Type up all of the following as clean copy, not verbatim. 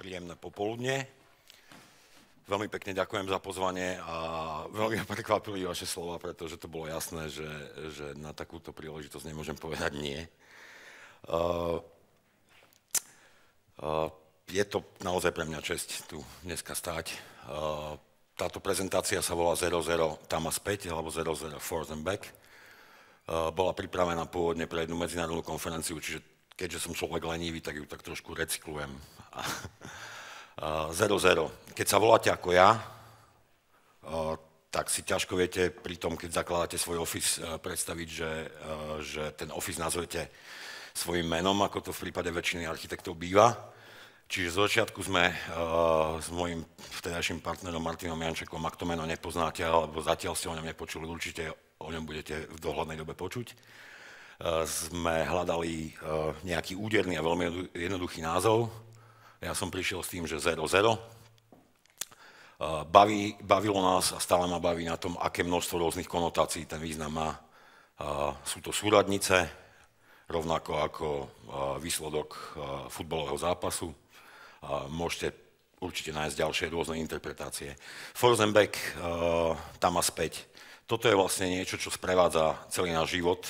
Príjemné popoludne. Veľmi pekne ďakujem za pozvanie a veľmi prekvapili vaše slova, pretože to bolo jasné, že na takúto príležitosť nemôžem povedať nie. Je to naozaj pre mňa česť tu dneska stáť. Táto prezentácia sa volá 00 tam a späť, alebo 00 forth and back. Bola pripravená pôvodne pre jednu medzinárodnú konferenciu, čiže keďže som človek lenivý, tak ju tak trošku recyklujem. 00. Keď sa voláte ako ja, tak si ťažko viete pri tom, keď zakladáte svoj office, predstaviť, že ten office nazvete svojím menom, ako to v prípade väčšiny architektov býva. Čiže z začiatku sme s mojím vtedajším partnerom Martinom Jančekom, ak to meno nepoznáte, alebo zatiaľ ste o ňom nepočuli, určite o ňom budete v dohľadnej dobe počuť. Sme hľadali nejaký úderný a veľmi jednoduchý názov. Ja som prišiel s tým, že 00. Bavilo nás a stále ma baví na tom, aké množstvo rôznych konotácií ten význam má. Sú to súradnice, rovnako ako výsledok futbalového zápasu. Môžete určite nájsť ďalšie rôzne interpretácie. Forth and back, tam a späť. Toto je vlastne niečo, čo sprevádza celý náš život.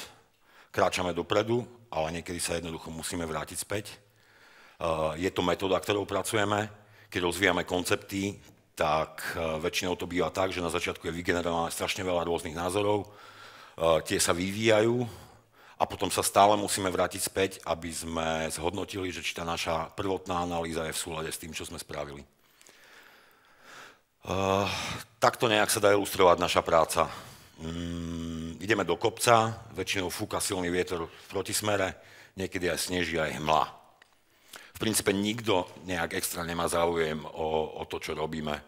Kráčame dopredu, ale niekedy sa jednoducho musíme vrátiť späť. Je to metóda, ktorou pracujeme. Keď rozvíjame koncepty, tak väčšinou to býva tak, že na začiatku je vygenerované strašne veľa rôznych názorov. Tie sa vyvíjajú a potom sa stále musíme vrátiť späť, aby sme zhodnotili, že či tá naša prvotná analýza je v súlade s tým, čo sme spravili. Takto nejak sa dá ilustrovať naša práca. Ideme do kopca, väčšinou fúka silný vietor v protismere, niekedy aj sneží, aj hmla. V princípe nikto nejak extra nemá záujem o to, čo robíme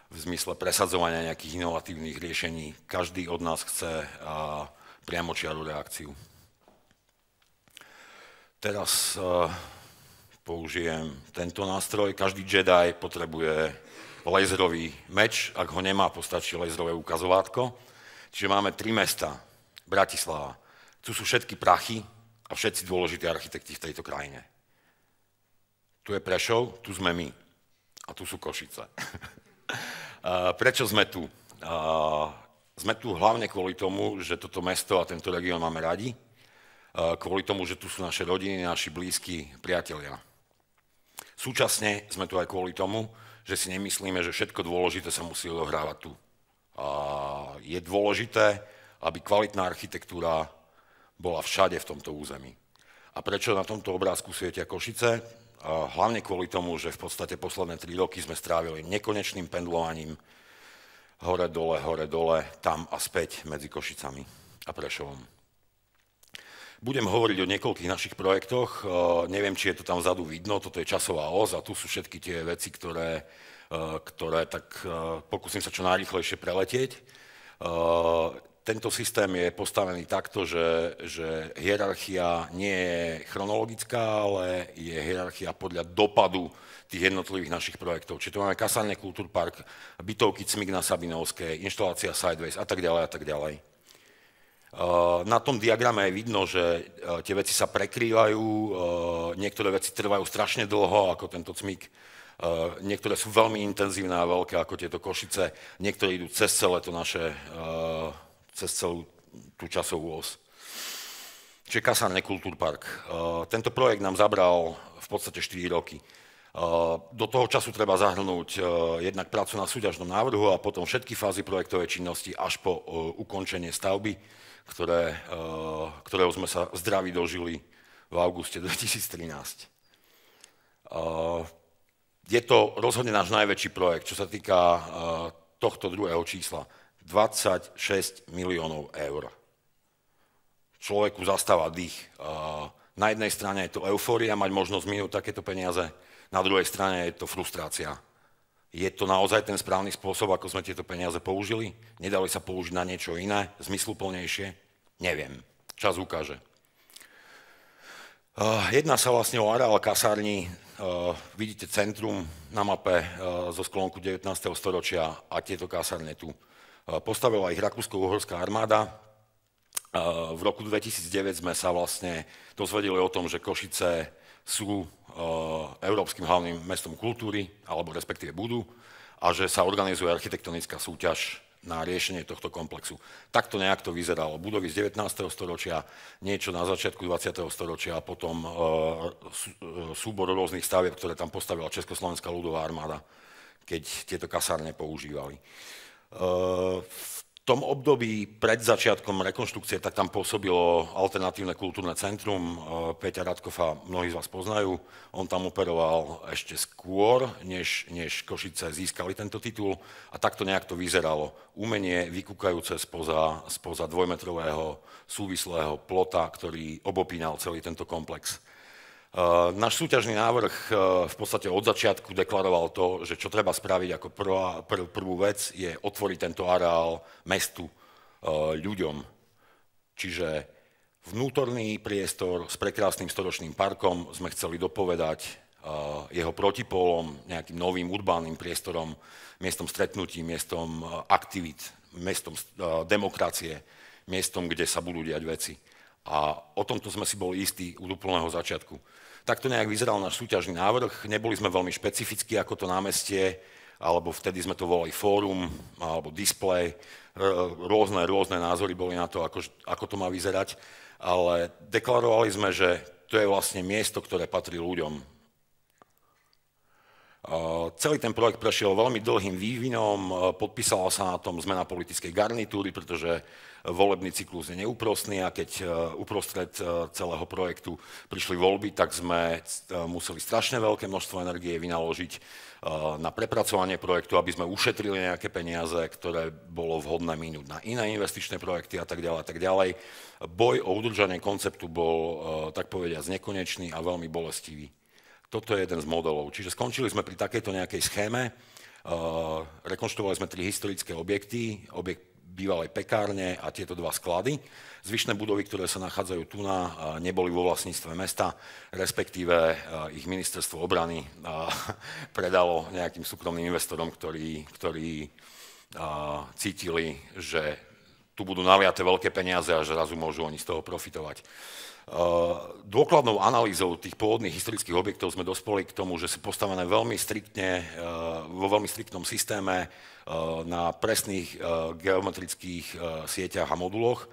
v zmysle presadzovania nejakých inovatívnych riešení. Každý od nás chce priamočiaru reakciu. Teraz použijem tento nástroj. Každý Jedi potrebuje laserový meč, ak ho nemá, postačí laserové ukazovátko. Čiže máme 3 mesta. Bratislava. Tu sú všetky prachy a všetci dôležití architekti v tejto krajine. Tu je Prešov, tu sme my. A tu sú Košice. Prečo sme tu? Sme tu hlavne kvôli tomu, že toto mesto a tento región máme radi. Kvôli tomu, že tu sú naše rodiny, naši blízki, priatelia. Súčasne sme tu aj kvôli tomu, že si nemyslíme, že všetko dôležité sa musí odohrávať tu. Je dôležité, aby kvalitná architektúra bola všade v tomto území. A prečo na tomto obrázku svietia Košice? Hlavne kvôli tomu, že v podstate posledné 3 roky sme strávili nekonečným pendlovaním hore, dole, tam a späť medzi Košicami a Prešovom. Budem hovoriť o niekoľkých našich projektoch, neviem, či je to tam vzadu vidno, toto je časová os a tu sú všetky tie veci, ktoré tak pokúsim sa čo najrýchlejšie preletieť. Tento systém je postavený takto, že hierarchia nie je chronologická, ale je hierarchia podľa dopadu tých jednotlivých našich projektov. Čiže tu máme kasárne Kultúrpark, bytovky Cmik na Sabinovskej, inštalácia Sideways a tak ďalej a tak ďalej. Na tom diagrame je vidno, že tie veci sa prekrývajú, niektoré veci trvajú strašne dlho, ako tento Cmik, niektoré sú veľmi intenzívne a veľké, ako tieto Košice, niektoré idú cez celé to naše, cez celú tú časovú os. Čiže kasárne Kultúrpark. Tento projekt nám zabral v podstate 4 roky. Do toho času treba zahrnúť jednak prácu na súťažnom návrhu a potom všetky fázy projektovej činnosti až po ukončenie stavby, ktorého sme sa zdraví dožili v auguste 2013. Je to rozhodne náš najväčší projekt, čo sa týka tohto druhého čísla. 26 miliónov eur. Človeku zastáva dých. Na jednej strane je to eufória, mať možnosť minúť takéto peniaze, na druhej strane je to frustrácia. Je to naozaj ten správny spôsob, ako sme tieto peniaze použili? Nedali sa použiť na niečo iné, zmysluplnejšie? Neviem. Čas ukáže. Jedná sa vlastne o areál kasární. Vidíte centrum na mape zo sklonku 19. storočia a tieto kasárne tu. Postavila ich Rakúsko-uhorská armáda. V roku 2009 sme sa vlastne dozvedeli o tom, že Košice sú Európskym hlavným mestom kultúry, alebo respektíve budú, a že sa organizuje architektonická súťaž na riešenie tohto komplexu. Takto nejak to vyzeralo. Budovy z 19. storočia, niečo na začiatku 20. storočia a potom súbor rôznych stavieb, ktoré tam postavila Československá ľudová armáda, keď tieto kasárne používali. V tom období pred začiatkom rekonštrukcie tak tam pôsobilo alternatívne kultúrne centrum. Peťa Radkofa mnohí z vás poznajú. On tam operoval ešte skôr, než Košice získali tento titul. A takto nejak to vyzeralo. Umenie vykúkajúce spoza dvojmetrového súvislého plota, ktorý obopínal celý tento komplex. Náš súťažný návrh v podstate od začiatku deklaroval to, že čo treba spraviť ako prvú vec je otvoriť tento areál mestu, ľuďom. Čiže vnútorný priestor s prekrásnym storočným parkom sme chceli dopovedať jeho protipólom, nejakým novým urbánnym priestorom, miestom stretnutí, miestom aktivít, miestom demokracie, miestom, kde sa budú diať veci. A o tomto sme si boli istí od úplného začiatku. Takto nejak vyzeral náš súťažný návrh. Neboli sme veľmi špecifickí ako to námestie, alebo vtedy sme to volali fórum, alebo display. Rôzne názory boli na to, ako to má vyzerať. Ale deklarovali sme, že to je vlastne miesto, ktoré patrí ľuďom. Celý ten projekt prešiel veľmi dlhým vývinom, podpísala sa na tom zmena politickej garnitúry, pretože volebný cyklus je neúprostný a keď uprostred celého projektu prišli voľby, tak sme museli strašne veľké množstvo energie vynaložiť na prepracovanie projektu, aby sme ušetrili nejaké peniaze, ktoré bolo vhodné minúť na iné investičné projekty a tak ďalej a tak ďalej. Boj o udržanie konceptu bol, tak povediac, nekonečný a veľmi bolestivý. Toto je jeden z modelov. Čiže skončili sme pri takejto nejakej schéme, rekonštruovali sme 3 historické objekty, objekt bývalej pekárne a tieto 2 sklady. Zvyšné budovy, ktoré sa nachádzajú tu neboli vo vlastníctve mesta, respektíve ich ministerstvo obrany predalo nejakým súkromným investorom, ktorí cítili, že tu budú naliaté veľké peniaze a že zrazu môžu oni z toho profitovať. Dôkladnou analýzou tých pôvodných historických objektov sme dospeli k tomu, že sú postavené veľmi striktne, vo veľmi striktnom systéme na presných geometrických sieťach a moduloch.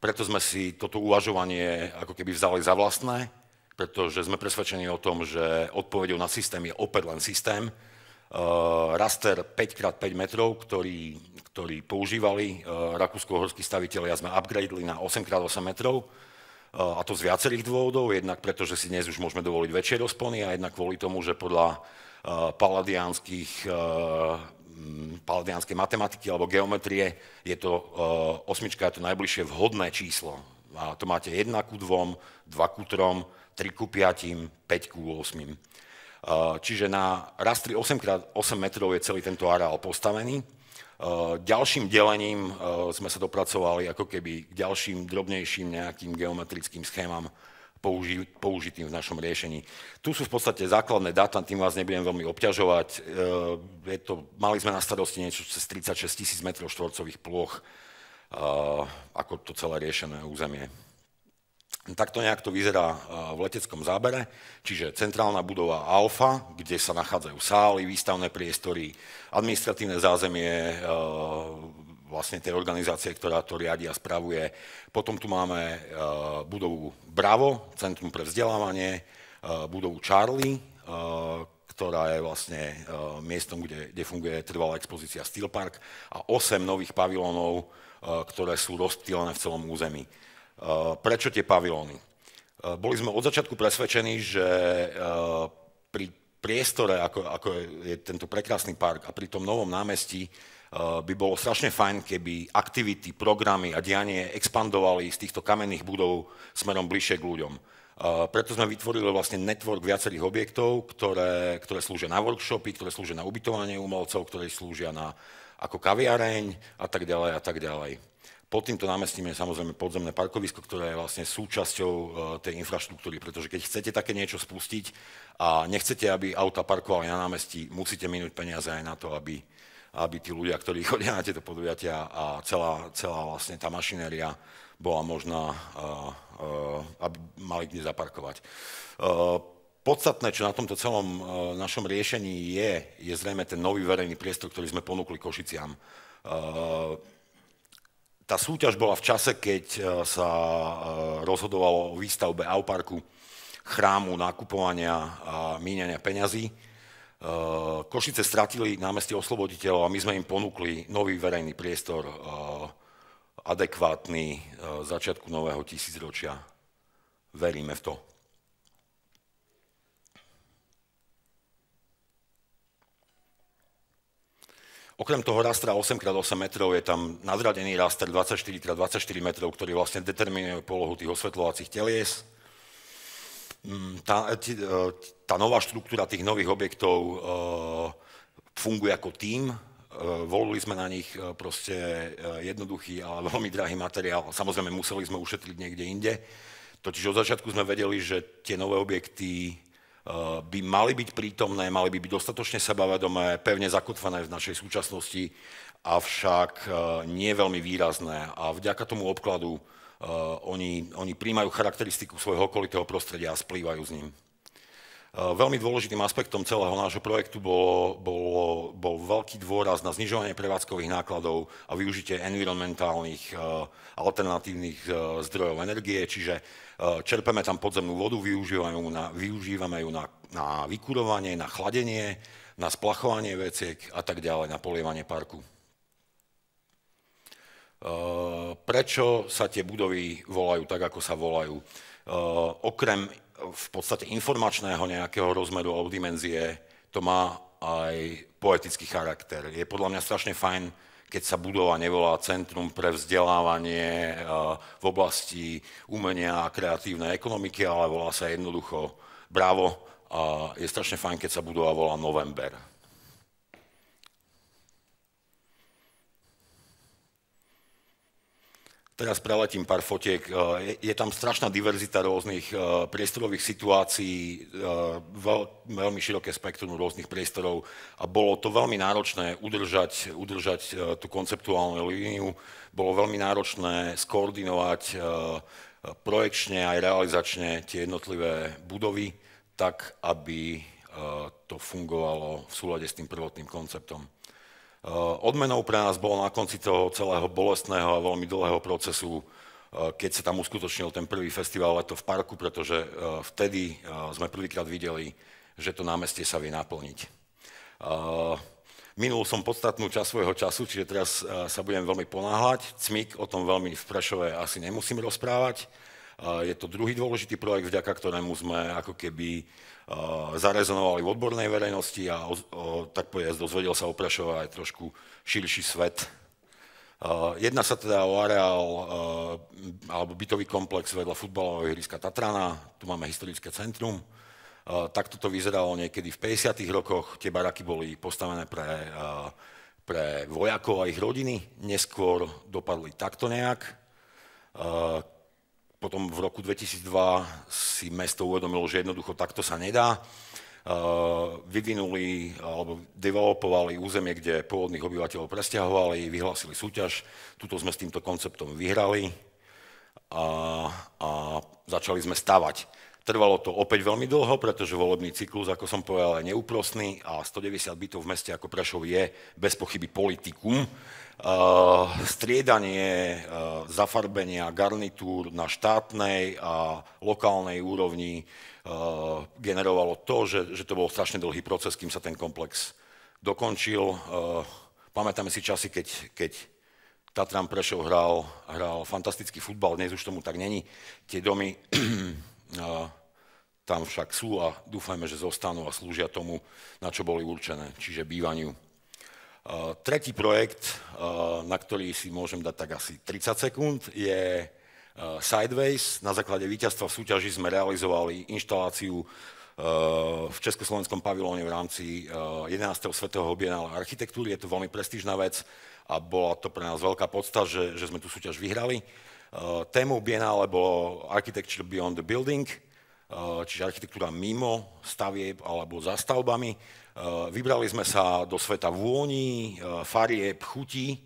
Preto sme si toto uvažovanie ako keby vzali za vlastné, pretože sme presvedčení o tom, že odpoveďou na systém je opäť len systém. Raster 5x5 metrov, ktorý používali rakúsko-horskí stavitelia, sme upgradili na 8x8 metrov. A to z viacerých dôvodov, jednak preto, že si dnes už môžeme dovoliť väčšie rozpony a jednak kvôli tomu, že podľa paladiánskej matematiky alebo geometrie je to 8 je to najbližšie vhodné číslo. A to máte 1:2, 2:3, 3:5, 5:8. Čiže na rastri 8x8 metrov je celý tento areál postavený. Ďalším delením sme sa dopracovali ako keby k ďalším drobnejším nejakým geometrickým schémam použitým v našom riešení. Tu sú v podstate základné dáta, tým vás nebudem veľmi obťažovať. Mali sme na starosti niečo cez 36 000 metrov štvorcových plôch ako to celé riešené územie. Takto nejak to vyzerá v leteckom zábere, čiže centrálna budova Alfa, kde sa nachádzajú sály, výstavné priestory, administratívne zázemie vlastne tej organizácie, ktorá to riadi a spravuje. Potom tu máme budovu Bravo, Centrum pre vzdelávanie, budovu Charlie, ktorá je vlastne miestom, kde funguje trvalá expozícia Steel Park a 8 nových pavilónov, ktoré sú rozptýlené v celom území. Prečo tie pavilóny? Boli sme od začiatku presvedčení, že pri priestore, ako je tento prekrásny park a pri tom novom námestí, by bolo strašne fajn, keby aktivity, programy a dianie expandovali z týchto kamenných budov smerom bližšie k ľuďom. Preto sme vytvorili vlastne network viacerých objektov, ktoré slúžia na workshopy, ktoré slúžia na ubytovanie umelcov, ktoré slúžia ako kaviareň a tak ďalej a tak ďalej. Pod týmto námestím je samozrejme podzemné parkovisko, ktoré je vlastne súčasťou tej infraštruktúry, pretože keď chcete také niečo spustiť a nechcete, aby auta parkovali na námestí, musíte minúť peniaze aj na to, aby tí ľudia, ktorí chodia na tieto podujatia a celá vlastne tá mašinéria bola možná, aby mali kde zaparkovať. Podstatné, čo na tomto celom našom riešení je zrejme ten nový verejný priestor, ktorý sme ponúkli Košiciam. Tá súťaž bola v čase, keď sa rozhodovalo o výstavbe Auparku, chrámu, nakupovania a míňania peňazí. Košice stratili námestie Osloboditeľov a my sme im ponúkli nový verejný priestor, adekvátny začiatku nového tisícročia. Veríme v to. Okrem toho rastra 8x8 metrov je tam nadradený raster 24x24 metrov, ktorý vlastne determinuje polohu tých osvetľovacích telies. Tá nová štruktúra tých nových objektov funguje ako tím. Volili sme na nich proste jednoduchý, ale veľmi drahý materiál. Samozrejme, museli sme ušetriť niekde inde. Totiž od začiatku sme vedeli, že tie nové objekty by mali byť prítomné, mali by byť dostatočne sebavedomé, pevne zakotvené v našej súčasnosti, avšak nie veľmi výrazné. A vďaka tomu obkladu oni príjmajú charakteristiku svojho okolitého prostredia a splývajú s ním. Veľmi dôležitým aspektom celého nášho projektu bol veľký dôraz na znižovanie prevádzkových nákladov a využitie environmentálnych alternatívnych zdrojov energie, čiže čerpeme tam podzemnú vodu, využívame ju na vykurovanie, na chladenie, na splachovanie veciek a tak ďalej, na polievanie parku. Prečo sa tie budovy volajú tak, ako sa volajú? Okrem v podstate informačného nejakého rozmeru alebo dimenzie, to má aj poetický charakter. Je podľa mňa strašne fajn, keď sa budova nevolá Centrum pre vzdelávanie v oblasti umenia a kreatívnej ekonomiky, ale volá sa jednoducho Bravo a je strašne fajn, keď sa budova volá November. Teraz preletím pár fotiek. Je tam strašná diverzita rôznych priestorových situácií, veľmi široké spektrum rôznych priestorov a bolo to veľmi náročné udržať tú konceptuálnu líniu. Bolo veľmi náročné skoordinovať projekčne aj realizačne tie jednotlivé budovy tak, aby to fungovalo v súlade s tým prvotným konceptom. Odmenou pre nás bolo na konci toho celého bolestného a veľmi dlhého procesu, keď sa tam uskutočnil ten prvý festival Leto v parku, pretože vtedy sme prvýkrát videli, že to námestie sa vie naplniť. Minul som podstatnú časť svojho času, čiže teraz sa budem veľmi ponáhľať. Cmik, o tom veľmi v Prešove asi nemusím rozprávať. Je to druhý dôležitý projekt, vďaka ktorému sme ako keby zarezonovali v odbornej verejnosti a tak povedať, dozvedel sa o Prešove aj trošku širší svet. Jedná sa teda o areál alebo bytový komplex vedľa futbalového ihriska Tatrana, tu máme historické centrum. Takto to vyzeralo niekedy v 50. rokoch, tie baraky boli postavené pre vojakov a ich rodiny, neskôr dopadli takto nejak. Potom v roku 2002 si mesto uvedomilo, že jednoducho takto sa nedá. Vyvinuli alebo developovali územie, kde pôvodných obyvateľov presťahovali, vyhlásili súťaž. Tuto sme s týmto konceptom vyhrali a začali sme stavať. Trvalo to opäť veľmi dlho, pretože volebný cyklus, ako som povedal, je neúprosný a 190 bytov v meste ako Prešov je bez pochyby politikum. Striedanie zafarbenia garnitúr na štátnej a lokálnej úrovni generovalo to, že to bol strašne dlhý proces, kým sa ten komplex dokončil. Pamätáme si časy, keď Tatran Prešov hral fantastický futbal, dnes už tomu tak není. Tie domy tam však sú a dúfajme, že zostanú a slúžia tomu, na čo boli určené, čiže bývaniu. Tretí projekt, na ktorý si môžem dať tak asi 30 sekúnd, je Sideways. Na základe víťazstva v súťaži sme realizovali inštaláciu v Československom pavilóne v rámci 11. Svetového bienála architektúry. Je to veľmi prestížna vec a bola to pre nás veľká podsta, že sme tú súťaž vyhrali. Témou bienále bolo Architecture Beyond the Building, čiže architektúra mimo stavieb alebo za stavbami. Vybrali sme sa do sveta vôní, farieb, chutí,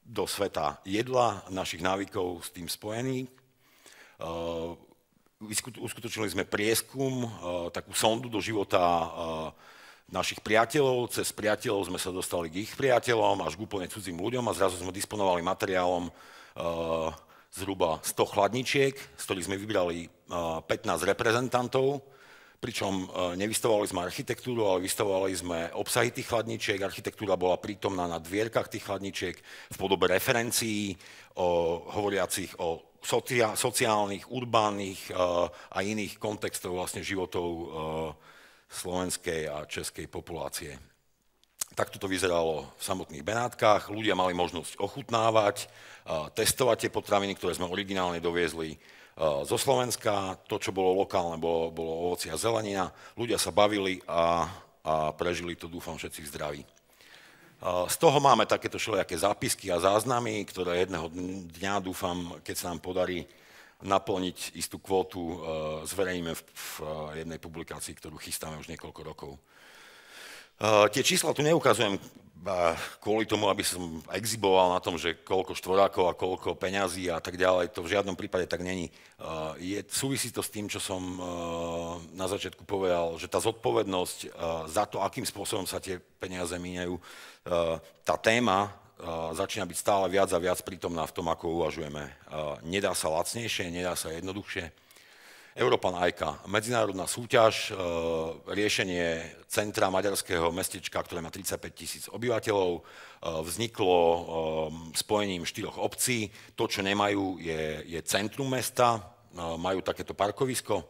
do sveta jedla, našich návykov s tým spojených. uskutočnili sme prieskum, takú sondu do života našich priateľov. Cez priateľov sme sa dostali k ich priateľom až k úplne cudzím ľuďom a zrazu sme disponovali materiálom zhruba 100 chladničiek, z ktorých sme vybrali 15 reprezentantov, pričom nevystavovali sme architektúru, ale vystavovali sme obsahy tých chladničiek. Architektúra bola prítomná na dvierkach tých chladničiek v podobe referencií hovoriacich o sociálnych, urbánnych a iných kontextov vlastne životov slovenskej a českej populácie. Takto to vyzeralo v samotných Benátkach. Ľudia mali možnosť ochutnávať, testovať tie potraviny, ktoré sme originálne doviezli zo Slovenska. To, čo bolo lokálne, bolo ovocie a zelenina. Ľudia sa bavili a prežili to, dúfam, všetci v zdraví. Z toho máme takéto všelijaké zápisky a záznamy, ktoré jedného dňa, dúfam, keď sa nám podarí naplniť istú kvótu, zverejníme v jednej publikácii, ktorú chystáme už niekoľko rokov. Tie čísla tu neukazujem kvôli tomu, aby som exiboval na tom, že koľko štvorákov a koľko peňazí a tak ďalej, to v žiadnom prípade tak není. Súvisí to s tým, čo som na začiatku povedal, že tá zodpovednosť za to, akým spôsobom sa tie peniaze míňajú, tá téma začína byť stále viac a viac prítomná v tom, ako uvažujeme. Nedá sa lacnejšie, nedá sa jednoduchšie. Europan ICA, medzinárodná súťaž, riešenie centra maďarského mestečka, ktoré má 35 000 obyvateľov, vzniklo spojením 4 obcí. To, čo nemajú, je centrum mesta, majú takéto parkovisko.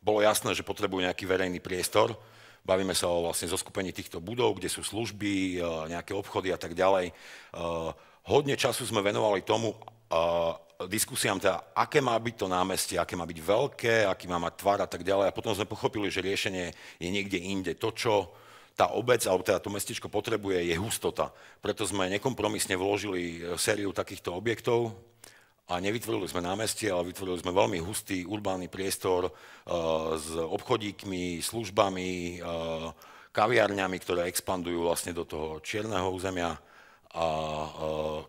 Bolo jasné, že potrebujú nejaký verejný priestor. Bavíme sa o vlastne zoskupení týchto budov, kde sú služby, nejaké obchody a tak ďalej. Hodne času sme venovali tomu, diskusiám teda, aké má byť to námestie, aké má byť veľké, aký má mať tvar a tak ďalej. A potom sme pochopili, že riešenie je niekde inde. To, čo tá obec, alebo teda to mestečko potrebuje, je hustota. Preto sme nekompromisne vložili sériu takýchto objektov a nevytvorili sme námestie, ale vytvorili sme veľmi hustý urbánny priestor s obchodíkmi, službami, kaviarňami, ktoré expandujú vlastne do toho čierneho územia. A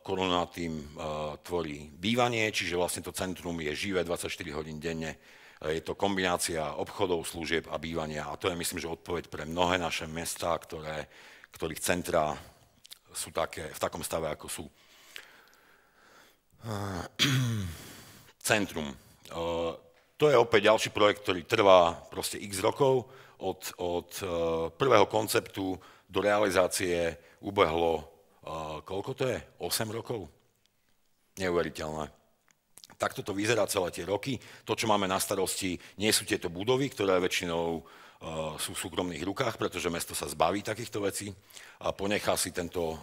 korunu nad tým tvorí bývanie, čiže vlastne to centrum je živé 24 hodín denne. Je to kombinácia obchodov, služieb a bývania. A to je, myslím, že odpoveď pre mnohé naše mestá, ktorých centrá sú v takom stave, ako sú. Centrum. To je opäť ďalší projekt, ktorý trvá proste x rokov. Od prvého konceptu do realizácie ubehlo koľko to je? 8 rokov? Neuveriteľné. Takto to vyzerá celé tie roky. To, čo máme na starosti, nie sú tieto budovy, ktoré väčšinou sú v súkromných rukách, pretože mesto sa zbaví takýchto vecí a ponechá si tento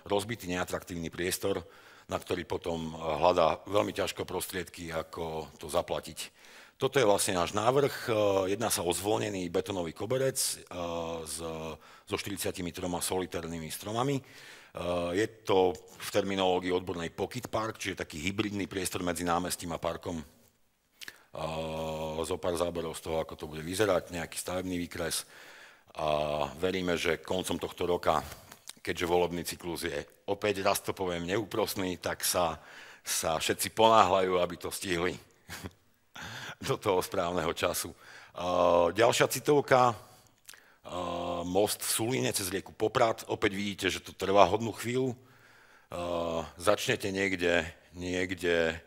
rozbitý, neatraktívny priestor, na ktorý potom hľadá veľmi ťažko prostriedky, ako to zaplatiť. Toto je vlastne náš návrh. Jedná sa o zvolnený betónový koberec so 43 solitárnymi stromami. Je to v terminológii odbornej pocket park, čiže taký hybridný priestor medzi námestím a parkom. Zo pár záberov z toho, ako to bude vyzerať, nejaký stavebný výkres. A veríme, že koncom tohto roka, keďže volebný cyklus je opäť, raz to poviem, neúprosný, tak sa všetci ponáhľajú, aby to stihli do toho správneho času. Ďalšia citovka. Most v Sulíne cez rieku Poprad. Opäť vidíte, že to trvá hodnú chvíľu. Začnete niekde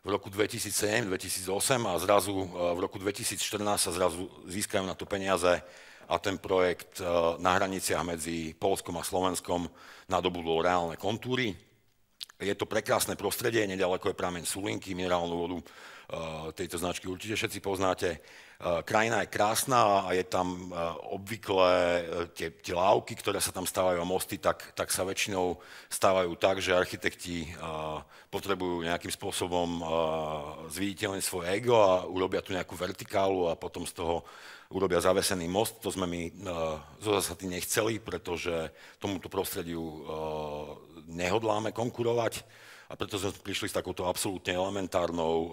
v roku 2007-2008 a zrazu v roku 2014 sa zrazu získajú na to peniaze a ten projekt na hraniciach medzi Poľskom a Slovenskom nadobudol reálne kontúry. Je to prekrásne prostredie, nedaleko je prameň Sulinky, minerálnu vodu tejto značky určite všetci poznáte. Krajina je krásna a je tam obvykle tie lávky, ktoré sa tam stávajú a mosty, tak sa väčšinou stávajú tak, že architekti potrebujú nejakým spôsobom zviditeľniť svoje ego a urobia tu nejakú vertikálu a potom z toho urobia zavesený most. To sme my zo zásady nechceli, pretože tomuto prostrediu nehodláme konkurovať a preto sme prišli s takouto absolútne elementárnou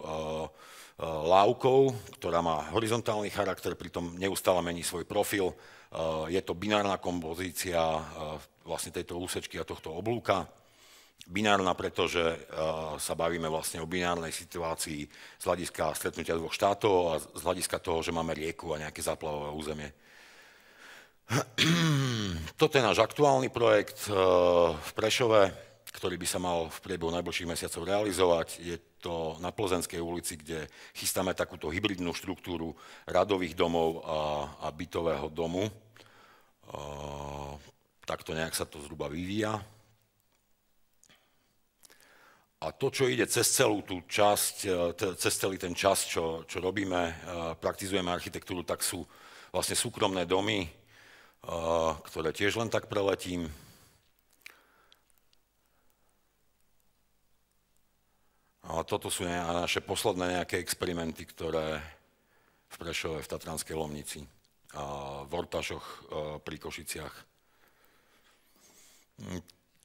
lávkou, ktorá má horizontálny charakter, pritom neustále mení svoj profil. Je to binárna kompozícia vlastne tejto úsečky a tohto oblúka. Binárna, pretože sa bavíme vlastne o binárnej situácii z hľadiska stretnutia dvoch štátov a z hľadiska toho, že máme rieku a nejaké záplavové územie. Toto je náš aktuálny projekt v Prešove, ktorý by sa mal v priebehu najbližších mesiacov realizovať. Je to na Plzenskej ulici, kde chystáme takúto hybridnú štruktúru radových domov a bytového domu. Takto nejak sa to zhruba vyvíja. A to, čo ide cez celú tú časť, cez celý ten čas, čo robíme, praktizujeme architektúru, tak sú vlastne súkromné domy, ktoré tiež len tak preletím. A toto sú naše posledné nejaké experimenty, ktoré v Prešove, v Tatranskej Lomnici a v Ortašoch pri Košiciach.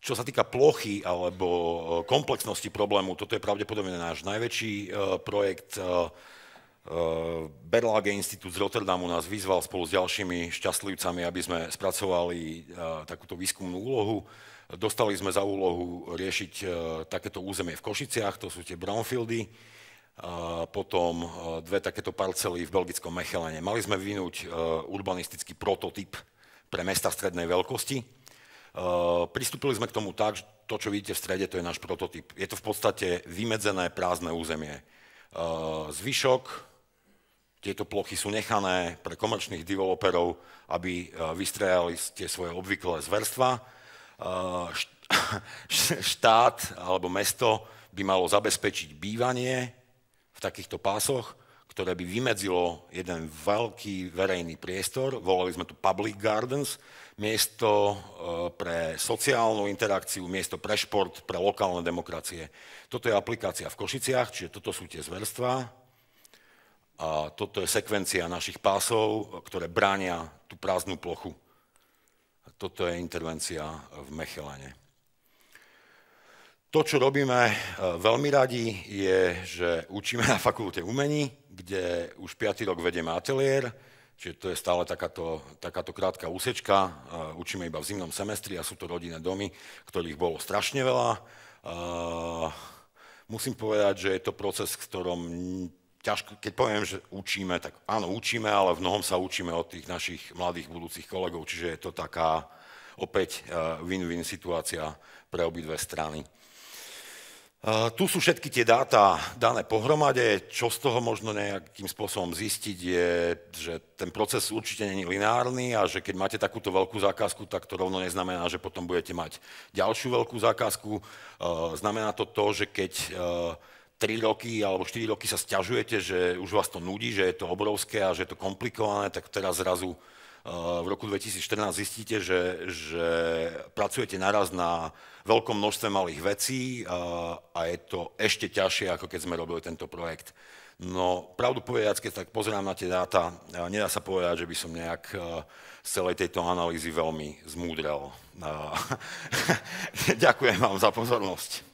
Čo sa týka plochy alebo komplexnosti problému, toto je pravdepodobne náš najväčší projekt. Berlage Institút z Rotterdamu nás vyzval spolu s ďalšími šťastlivcami, aby sme spracovali takúto výskumnú úlohu. Dostali sme za úlohu riešiť takéto územie v Košiciach, to sú tie brownfieldy, potom dve takéto parcely v belgickom Mechelene. Mali sme vyvinúť urbanistický prototyp pre mesta strednej veľkosti. Pristúpili sme k tomu tak, že to, čo vidíte v strede, to je náš prototyp. Je to v podstate vymedzené prázdne územie. Zvyšok, tieto plochy sú nechané pre komerčných developerov, aby vystrajali tie svoje obvyklé zverstva. Štát alebo mesto by malo zabezpečiť bývanie v takýchto pásoch, ktoré by vymedzilo jeden veľký verejný priestor, volali sme tu public gardens, miesto pre sociálnu interakciu, miesto pre šport, pre lokálne demokracie. Toto je aplikácia v Košiciach, čiže toto sú tie zverstvá a toto je sekvencia našich pásov, ktoré bránia tú prázdnu plochu. A toto je intervencia v Mechelene. To, čo robíme veľmi radi, je, že učíme na Fakulte umení, kde už 5. rok vedieme ateliér, čiže to je stále takáto krátka úsečka, učíme iba v zimnom semestri a sú to rodinné domy, ktorých bolo strašne veľa. Musím povedať, že je to proces, v ktorom ťažko, keď poviem, že učíme, tak áno, učíme, ale v mnohom sa učíme od tých našich mladých budúcich kolegov, čiže je to taká opäť win-win situácia pre obidve strany. Tu sú všetky tie dáta dané pohromade. Čo z toho možno nejakým spôsobom zistiť je, že ten proces určite nie je lineárny a že keď máte takúto veľkú zákazku, tak to rovno neznamená, že potom budete mať ďalšiu veľkú zákazku. Znamená to to, že keď 3 roky alebo 4 roky sa sťažujete, že už vás to nudí, že je to obrovské a že je to komplikované, tak teraz zrazu v roku 2014 zistíte, že pracujete naraz na veľkom množstve malých vecí a je to ešte ťažšie, ako keď sme robili tento projekt. No, pravdu povedať, keď tak pozerám na tie dáta, nedá sa povedať, že by som nejak z celej tejto analýzy veľmi zmúdrel. Ďakujem vám za pozornosť.